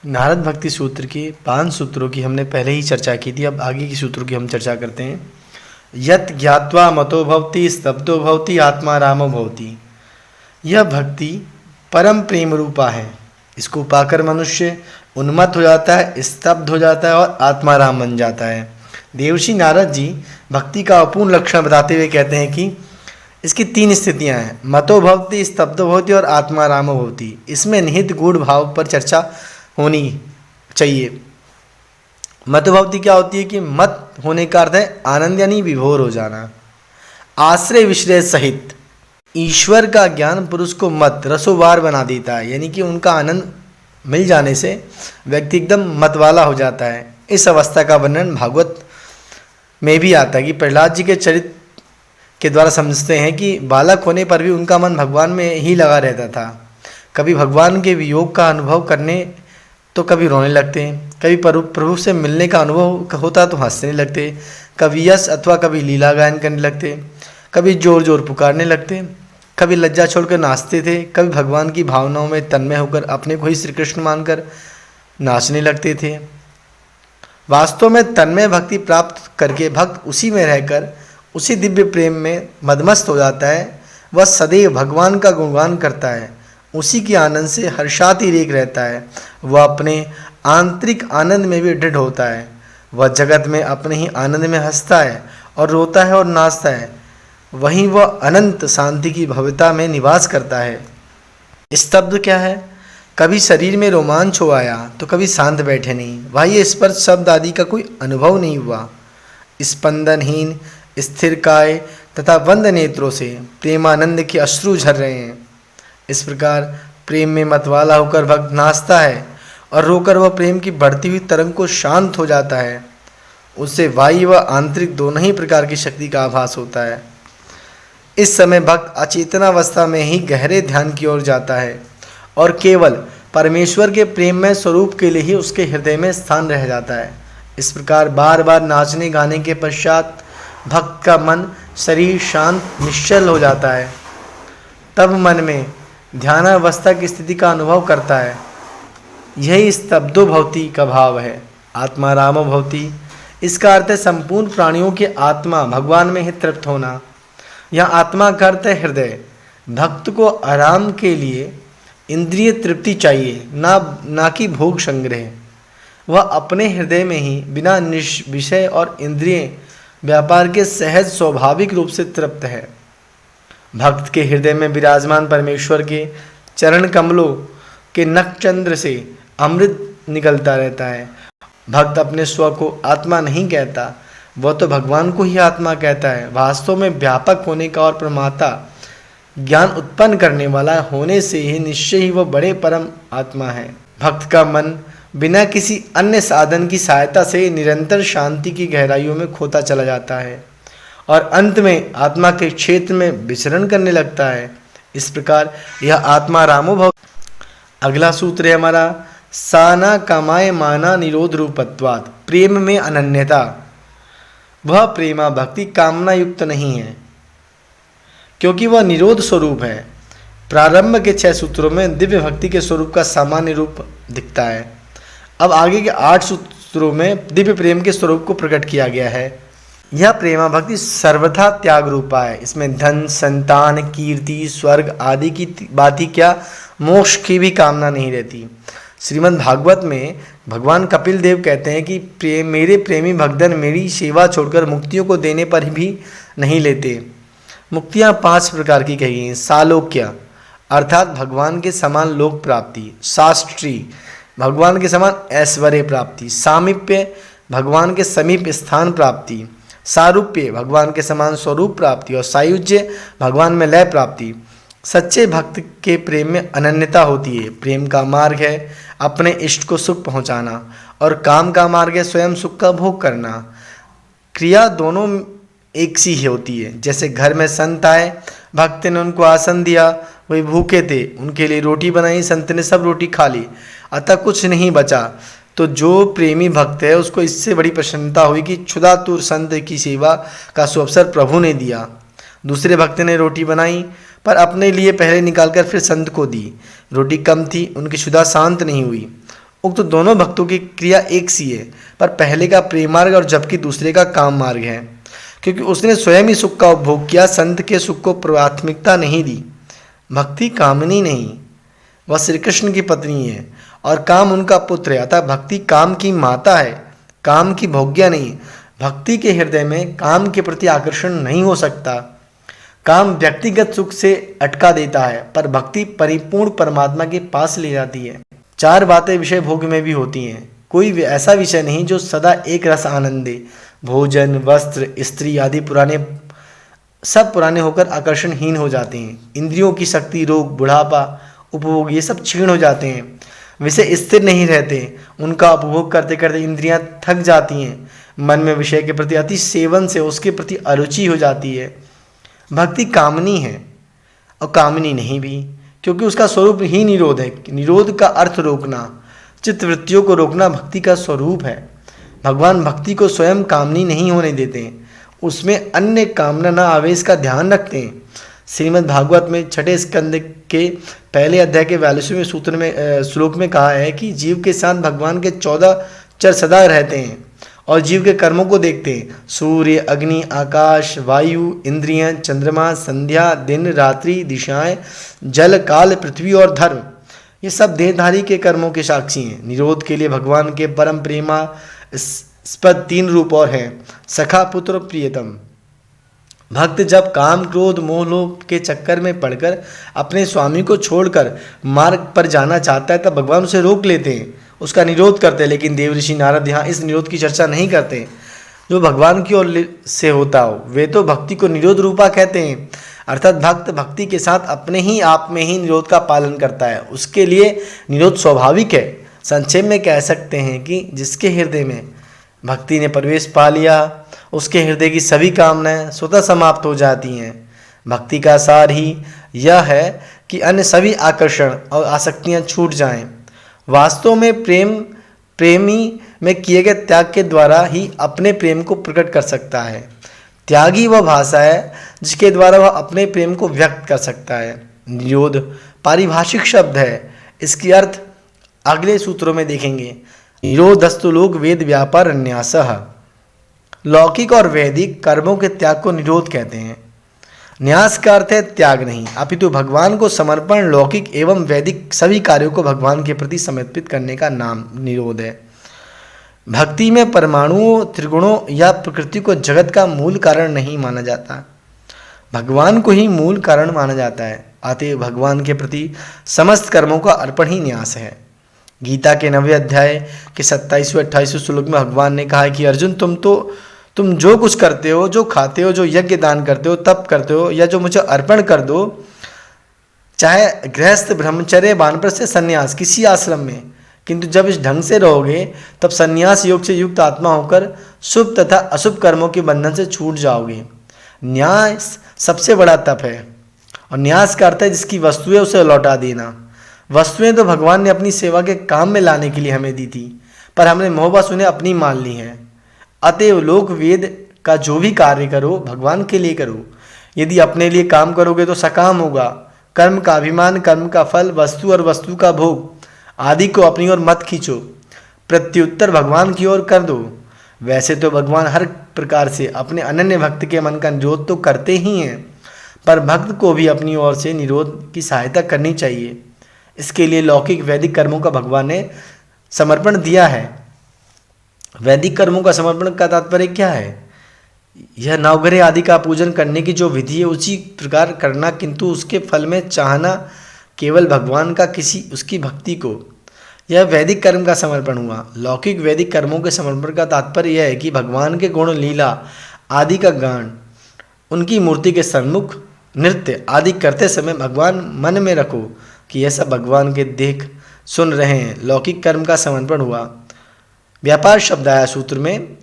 नारद भक्ति सूत्र के 5 सूत्रों की हमने पहले ही चर्चा की थी। अब आगे की सूत्रों की हम चर्चा करते हैं। यत ज्ञात्वा मतो भवति स्तब्धो भवति आत्मा रामो भवति। यह भक्ति परम प्रेम रूपा है। इसको पाकर मनुष्य उन्मत्त हो जाता है, स्तब्ध हो जाता है और आत्मा राम बन जाता है। देवर्षि नारद जी भक्ति का अपूर्ण लक्षण बताते हुए कहते हैं कि इसकी 3 स्थितियां हैं, मतो भवति, स्तब्धो भवति और आत्मा रामो भवति। इसमें निहित गूढ़ भाव पर चर्चा होनी चाहिए। मत भवति क्या होती है कि मत होने का अर्थ है आनंद यानी विभोर हो जाना, आश्रय विश्रय सहित। ईश्वर का ज्ञान पुरुष को मत रसोवार बना देता है, यानी कि उनका आनंद मिल जाने से व्यक्ति एकदम मत वाला हो जाता है। इस अवस्था का वर्णन भागवत में भी आता है कि प्रहलाद जी के चरित्र के द्वारा समझते हैं कि बालक होने पर भी उनका मन भगवान में ही लगा रहता था। कभी भगवान के वियोग का अनुभव करने तो कभी रोने लगते हैं, कभी प्रभु से मिलने का अनुभव होता तो हंसने लगते, कभी यश अथवा कभी लीला गायन करने लगते, कभी जोर जोर पुकारने लगते, कभी लज्जा छोड़कर नाचते थे, कभी भगवान की भावनाओं में तन्मय होकर अपने को ही श्री कृष्ण मानकर नाचने लगते थे। वास्तव में तन्मय भक्ति प्राप्त करके भक्त उसी में रहकर उसी दिव्य प्रेम में मदमस्त हो जाता है। वह सदैव भगवान का गुणगान करता है, उसी के आनंद से हर्षातिरेक रहता है। वह अपने आंतरिक आनंद में भी दृढ़ होता है। वह जगत में अपने ही आनंद में हंसता है और रोता है और नाचता है। वहीं वह अनंत शांति की भव्यता में निवास करता है। स्तब्ध क्या है? कभी शरीर में रोमांच हो आया तो कभी शांत बैठे नहीं, बाह्य स्पर्श शब्द आदि का कोई अनुभव नहीं हुआ। स्पंदनहीन स्थिर काय तथा बंद नेत्रों से प्रेमानंद के अश्रु झर रहे हैं। इस प्रकार प्रेम में मतवाला होकर भक्त नाचता है और रोकर वह प्रेम की बढ़ती हुई तरंग को शांत हो जाता है। उससे बाह्य व आंतरिक दोनों ही प्रकार की शक्ति का आभास होता है। इस समय भक्त अचेतनावस्था में ही गहरे ध्यान की ओर जाता है और केवल परमेश्वर के प्रेममय स्वरूप के लिए ही उसके हृदय में स्थान रह जाता है। इस प्रकार बार बार नाचने गाने के पश्चात भक्त का मन शरीर शांत निश्चल हो जाता है। तब मन में ध्यानावस्था की स्थिति का अनुभव करता है। यही स्तब्धो भवति का भाव है। आत्मा रामो भवति, इसका अर्थ है संपूर्ण प्राणियों की आत्मा भगवान में ही तृप्त होना। यह आत्मा का अर्थ है हृदय। भक्त को आराम के लिए इंद्रिय तृप्ति चाहिए, ना कि भोग संग्रह। वह अपने हृदय में ही बिना विषय और इंद्रिय व्यापार के सहज स्वाभाविक रूप से तृप्त है। भक्त के हृदय में विराजमान परमेश्वर के चरण कमलों के नखचंद्र से अमृत निकलता रहता है। भक्त अपने स्व को आत्मा नहीं कहता, वह तो भगवान को ही आत्मा कहता है। वास्तव में व्यापक होने का और प्रमाता ज्ञान उत्पन्न करने वाला होने से ही निश्चय ही वह बड़े परम आत्मा है। भक्त का मन बिना किसी अन्य साधन की सहायता से निरंतर शांति की गहराइयों में खोता चला जाता है और अंत में आत्मा के क्षेत्र में विचरण करने लगता है। इस प्रकार यह आत्मा रामो भव। अगला सूत्र है हमारा, साना कामाय माना निरोध रूपत्वात्। प्रेम में अनन्यता। वह प्रेमा भक्ति कामना युक्त नहीं है, क्योंकि वह निरोध स्वरूप है। प्रारंभ के 6 सूत्रों में दिव्य भक्ति के स्वरूप का सामान्य रूप दिखता है। अब आगे के 8 सूत्रों में दिव्य प्रेम के स्वरूप को प्रकट किया गया है। यह प्रेमा भक्ति सर्वथा त्याग रूपा है। इसमें धन, संतान, कीर्ति, स्वर्ग आदि की बात ही क्या, मोक्ष की भी कामना नहीं रहती। श्रीमद् भागवत में भगवान कपिल देव कहते हैं कि मेरे प्रेमी भक्तजन मेरी सेवा छोड़कर मुक्तियों को देने पर भी नहीं लेते। मुक्तियाँ 5 प्रकार की कही गई हैं। सालोक्य अर्थात भगवान के समान लोक प्राप्ति, शास्त्री भगवान के समान ऐश्वर्य प्राप्ति, सामीप्य भगवान के समीप स्थान प्राप्ति, सारूप्य भगवान के समान स्वरूप प्राप्ति और सायुज्य भगवान में लय प्राप्ति। सच्चे भक्त के प्रेम में अनन्यता होती है। प्रेम का मार्ग है अपने इष्ट को सुख पहुंचाना और काम का मार्ग है स्वयं सुख का भोग करना। क्रिया दोनों एक सी ही होती है। जैसे घर में संत आए, भक्त ने उनको आसन दिया, वही भूखे थे, उनके लिए रोटी बनाई, संत ने सब रोटी खा ली, अतः कुछ नहीं बचा। तो जो प्रेमी भक्त है उसको इससे बड़ी प्रसन्नता हुई कि क्षुधातुर संत की सेवा का सुअवसर प्रभु ने दिया। दूसरे भक्त ने रोटी बनाई पर अपने लिए पहले निकालकर फिर संत को दी। रोटी कम थी, उनकी क्षुधा शांत नहीं हुई। उक्त दोनों भक्तों की क्रिया एक सी है, पर पहले का प्रेम मार्ग और जबकि दूसरे का काम मार्ग है, क्योंकि उसने स्वयं ही सुख का उपभोग किया, संत के सुख को प्राथमिकता नहीं दी। भक्ति कामनी नहीं, वह श्री कृष्ण की पत्नी है और काम उनका पुत्र है, अतः भक्ति काम की माता है, काम की भोग्या नहीं। भक्ति के हृदय में काम के प्रति आकर्षण नहीं हो सकता। काम व्यक्तिगत सुख से अटका देता है, पर भक्ति परिपूर्ण परमात्मा के पास ले जाती है। चार बातें विषय भोग में भी होती हैं, कोई ऐसा विषय नहीं जो सदा एक रस आनंद दे। भोजन, वस्त्र, स्त्री आदि सब पुराने होकर आकर्षणहीन हो जाते हैं। इंद्रियों की शक्ति, रोग, बुढ़ापा, उपभोग ये सब क्षीण हो जाते हैं। विषय स्थिर नहीं रहते, उनका उपभोग करते करते इंद्रियां थक जाती हैं। मन में विषय के प्रति अति सेवन से उसके प्रति अरुचि हो जाती है। भक्ति कामनी है और कामनी नहीं भी, क्योंकि उसका स्वरूप ही निरोध है। निरोध का अर्थ रोकना, चित्तवृत्तियों को रोकना भक्ति का स्वरूप है। भगवान भक्ति को स्वयं कामनी नहीं होने देते, उसमें अन्य कामना न आवेश का ध्यान रखते हैं। श्रीमद् भागवत में 6 स्कंद के पहले अध्याय के 42वें सूत्र में श्लोक में कहा है कि जीव के साथ भगवान के 14 चर सदा रहते हैं और जीव के कर्मों को देखते हैं। सूर्य, अग्नि, आकाश, वायु, इंद्रियां, चंद्रमा, संध्या, दिन, रात्रि, दिशाएं, जल, काल, पृथ्वी और धर्म, ये सब देहधारी के कर्मों के साक्षी हैं। निरोध के लिए भगवान के परम प्रेमास्पद 3 रूप और हैं, सखा, पुत्र और प्रियतम। भक्त जब काम, क्रोध, मोह, लोभ के चक्कर में पड़कर अपने स्वामी को छोड़कर मार्ग पर जाना चाहता है, तब भगवान उसे रोक लेते हैं, उसका निरोध करते हैं। लेकिन देवऋषि नारद यहाँ इस निरोध की चर्चा नहीं करते जो भगवान की ओर से होता हो। वे तो भक्ति को निरोध रूपा कहते हैं, अर्थात भक्त भक्ति के साथ अपने ही आप में ही निरोध का पालन करता है, उसके लिए निरोध स्वाभाविक है। संक्षेप में कह सकते हैं कि जिसके हृदय में भक्ति ने प्रवेश पा लिया, उसके हृदय की सभी कामनाएं स्वतः समाप्त हो जाती हैं। भक्ति का सार ही यह है कि अन्य सभी आकर्षण और आसक्तियां छूट जाएं। वास्तव में प्रेमी में किए गए त्याग के द्वारा ही अपने प्रेम को प्रकट कर सकता है। त्यागी वह भाषा है जिसके द्वारा वह अपने प्रेम को व्यक्त कर सकता है। निरोध पारिभाषिक शब्द है, इसकी अर्थ अगले सूत्रों में देखेंगे। निरोधस्तु लोक वेद व्यापार न्यासः। लौकिक और वैदिक कर्मों के त्याग को निरोध कहते हैं। न्यास का अर्थ है त्याग नहीं, अपितु भगवान को समर्पण। लौकिक एवं वैदिक सभी कार्यों को भगवान के प्रति समर्पित करने का नाम निरोध है। भक्ति में परमाणुओं, त्रिगुणों या प्रकृति को जगत का मूल कारण नहीं माना जाता, भगवान को ही मूल कारण माना जाता है। अतएव भगवान के प्रति समस्त कर्मों का अर्पण ही न्यास है। गीता के 9वें अध्याय के 27वें 28वें श्लोक में भगवान ने कहा है कि अर्जुन, तुम जो कुछ करते हो, जो खाते हो, जो यज्ञ दान करते हो, तप करते हो, या जो मुझे अर्पण कर दो, चाहे गृहस्थ, ब्रह्मचर्य, वानप्रस्थ से संन्यास, किसी आश्रम में, किंतु जब इस ढंग से रहोगे तब संन्यास योग से युक्त आत्मा होकर शुभ तथा अशुभ कर्मों के बंधन से छूट जाओगे। न्यास सबसे बड़ा तप है और न्यास का अर्थ है जिसकी वस्तु है उसे लौटा देना। वस्तुएं तो भगवान ने अपनी सेवा के काम में लाने के लिए हमें दी थी, पर हमने मोहबस उन्हें अपनी मान ली है। अतएव लोक वेद का जो भी कार्य करो भगवान के लिए करो। यदि अपने लिए काम करोगे तो सकाम होगा। कर्म का अभिमान, कर्म का फल, वस्तु और वस्तु का भोग आदि को अपनी ओर मत खींचो, प्रत्युत्तर भगवान की ओर कर दो। वैसे तो भगवान हर प्रकार से अपने अनन्य भक्त के मन का निरोध तो करते ही हैं, पर भक्त को भी अपनी ओर से निरोध की सहायता करनी चाहिए। इसके लिए लौकिक वैदिक कर्मों का भगवान ने समर्पण दिया है। वैदिक कर्मों का समर्पण का तात्पर्य क्या है? यह नवग्रह आदि का पूजन करने की जो विधि है उसी प्रकार करना, किंतु उसके फल में चाहना केवल भगवान का किसी उसकी भक्ति को, यह वैदिक कर्म का समर्पण हुआ। लौकिक वैदिक कर्मों के समर्पण का तात्पर्य यह है कि भगवान के गुण, लीला आदि का गान, उनकी मूर्ति के सन्मुख नृत्य आदि करते समय भगवान मन में रखो कि यह सब भगवान के देख सुन रहे हैं। लौकिक कर्म का समर्पण हुआ। व्यापार शब्द आया सूत्र में,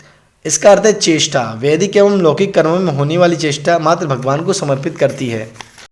इसका अर्थ है चेष्टा। वैदिक एवं लौकिक कर्मों में होने वाली चेष्टा मात्र भगवान को समर्पित करती है।